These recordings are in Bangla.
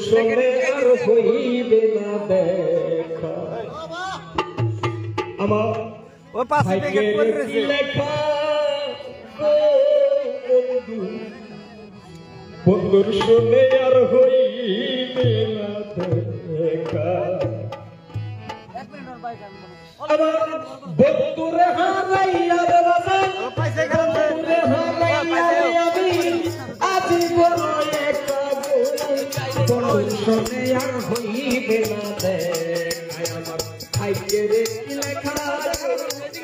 শুনে আর হইবে না দেখা আমার ভাগ্যের কি লেখা বন্ধু বন্ধুর শুনে আর হইবে না দেখা বন্ধুরে হারাইয়া রে বাবা বন্ধুরে হারাইয়া আমি আজীবন একা বন্ধুর শুনে আর হইবে না দেখা আমার ভাগ্যের কি লেখা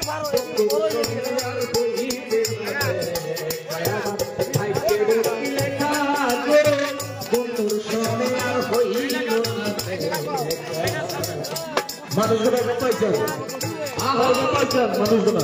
বন্ধুর শুনে আর হইবে না দেখা আমার ভাগ্যের কি লেখা বন্ধুর শুনে আর হইবে না দেখা মানুষগুলো পাইছেন পাইছেন মানুষগুলো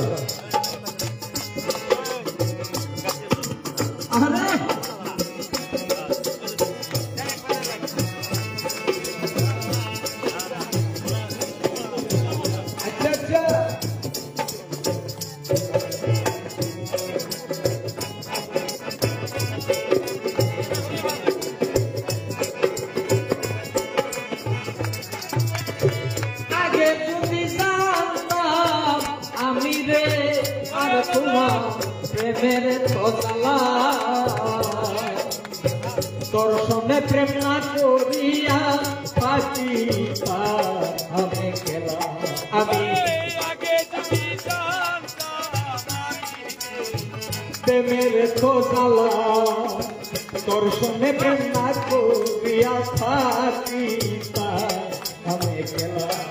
দর্শনে প্রেম না করিয়া পাখি আমি গেলাম আমি প্রেমের খোঁজালা দর্শনে প্রেম না করিয়া পাখি আমি গেলাম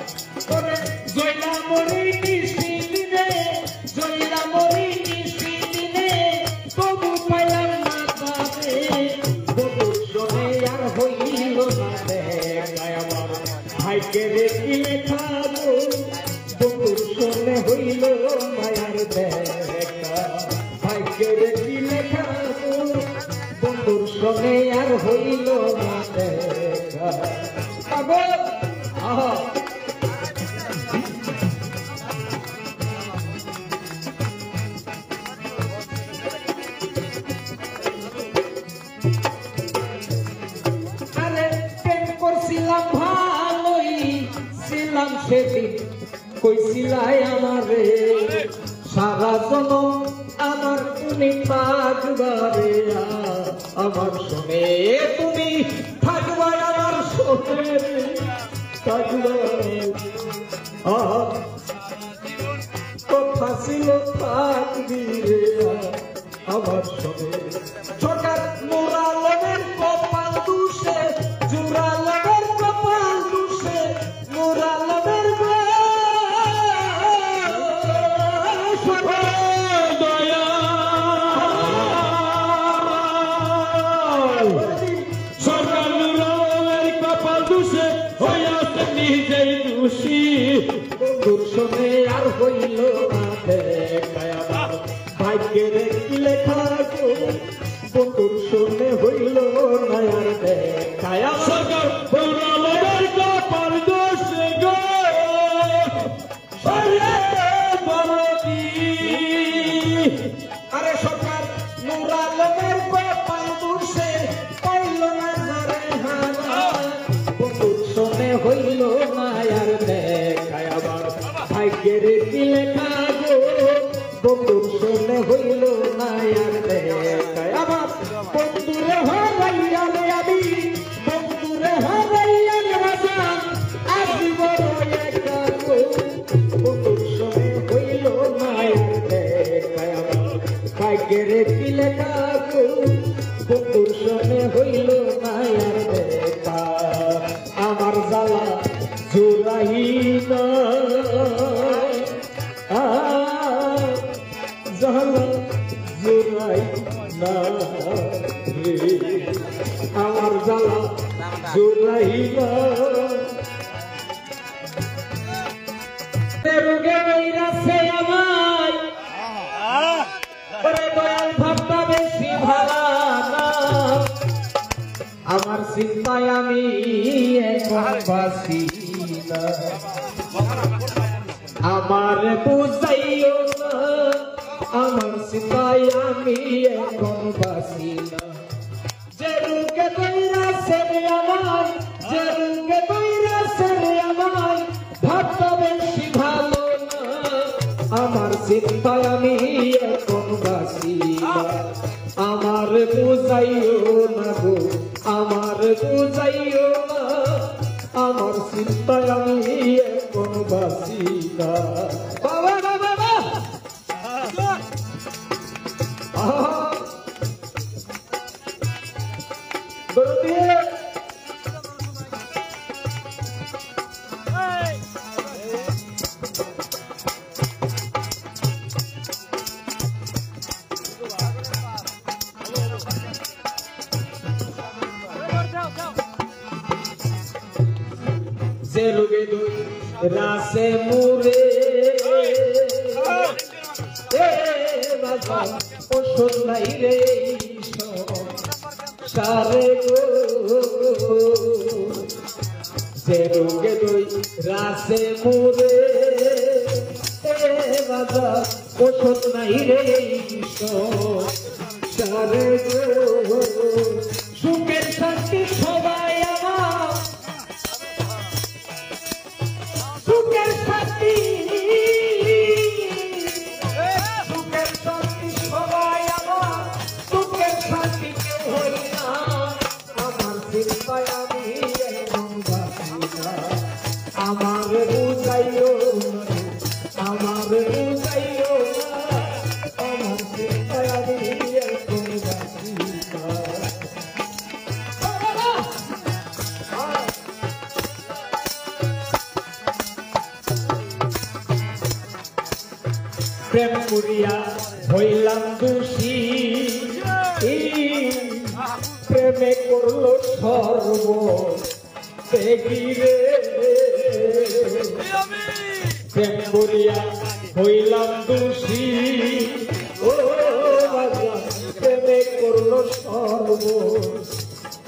জয়লা মরি নিশি দিনে জয়লা মরি নিশি দিনে তবু পাইলাম না তাতে বন্ধুর শুনে আর হইল না দেখা আমার ভাগ্যের কি লেখা বন্ধুর শুনে হইল মায়ার দেখা ভাগ্যের কি লেখা বন্ধুর শুনে আর হইল না দেখা ভালোই ছিলাম সেদিন কইছিলাই আমারে সারা জনম আমার তুমি থাকবারে আমার সঙ্গে তুমি থাকবা আমার সঙ্গে থাকবা কথা ছিল থাকবি রে আমার সঙ্গে ছোটার মোরা লগের কপাল দুষে জোড়া লগের কপাল দুষে মোরা লগের সরকার মোরালের কপাল দুষে হইয়াছে নিজেই দোষী বন্ধুর শুনে আর হইল না দেখা আমার ভাগ্যের কি লেখা বন্ধুর শুনে হইল না আর দেখা সরকার মোরালের কপাল দুষে গো আরে সরকার মোরালের কপাল দুষে পাইল না রে হারা বন্ধুর শুনে হইল না আর দেখা আমার ভাগ্যের কি লেখা বন্ধুর শুনে হইল না আর দেখা আমার বন্ধুরে হারাইয়া রে আমি বন্ধুরে হারাইয়া রে রাজা আজীবন একা বন্ধুর শুনে হইল না আর দেখা আমার ভাগ্যের কি লেখা বন্ধুর শুনে হইল না আর দেখা আমার জ্বালা জুড়াইল জ্বালা জুড়াই না আমার জ্বালা জুড়াইল রোগে বৈরাছে আমায় দয়াল ভাবটা বেশি ভালা না আমার চিন্তায় আমি এখন বাসি না আমার বুঝাইও না আমার চিন্তায় আমি এখন বাসি না যে রোগে বৈরাছে আমায় চিন্তায় আমি এখন বাসি না, আমার বুঝাইও না গো, আমার বুঝাইও না, আমার চিন্তায় আমি এখন বাসি না। বাবা বাবা বাবা যে রোগে দুই রাসে মুরে ওষুধ নাই রে সারে গো, যে রোগে দুই রাসে মুরে বাজার ওষুধ নাই রে সারে গো, সুখের শান্তি সবাই আমার, সুখের শান্তি সবাই আমার, সুখের শান্তি কেউ হই না, আমার চিন্তায় আমি এখন বাসি না, আমার বুঝাইও না, আমার বুঝাইও না, আমার চিন্তায় আমি এখন বাসি না। প্রেম করিয়া হইলাম দোষী, প্রেমে করলো সর্ব ত্যাগীরে, প্রেম করিয়া হইলাম দোষী, ও বাবা প্রেমে করলো সর্ব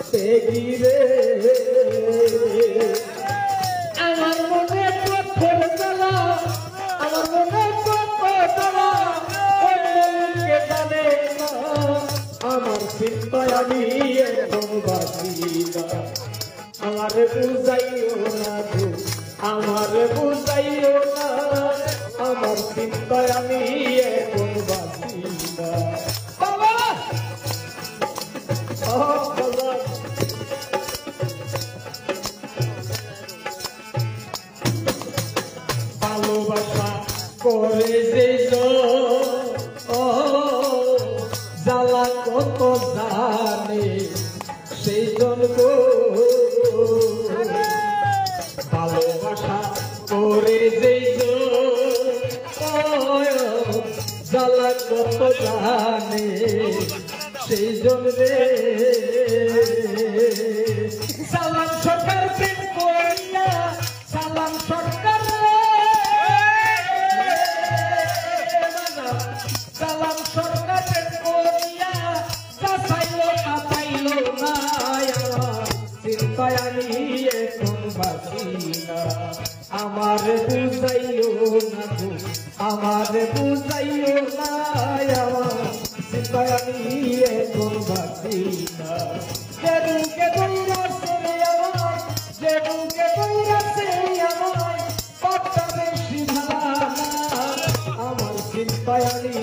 ত্যাগীরে, আমার মনে পথের জ্বালা, আমার মনে আমার চিন্তায় আমি এখন বাসি না, আমার বুঝাইও না গো, আমার বুঝাইও না, আমার চিন্তায় আমি এখন বাসি না। বাবা ভালোবাসা করে যে জ্বালা কত জানে সেই জন্ম, ভালোবাসা করে যে জ্বালা কত জানে সেই জন্মে, সালাম সরকার প্রেম করিয়া, সালাম সরকার, সালাম সরকার প্রেম করিয়া, চাইলো না পাইলো না, চিন্তায় আমি এখন বাসি না, আমার বুঝাইও না গো, আমার বুঝাইও না, আমার চিন্তায় আমি এখন বাসি না। যে বুকে দৌড়াছে আমার, যে বুকে দৌড়াছে আমার, কতটা বেশি ভালো, আমার চিন্তায় আমি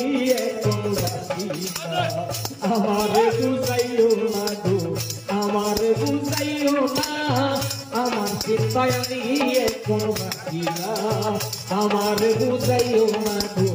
এখন বাসি না, আমার বুঝাইও না গো, আমার বুঝাইও না, আমার চিন্তায় আমি এখন বাসি না, আমার বুঝাইও না গো,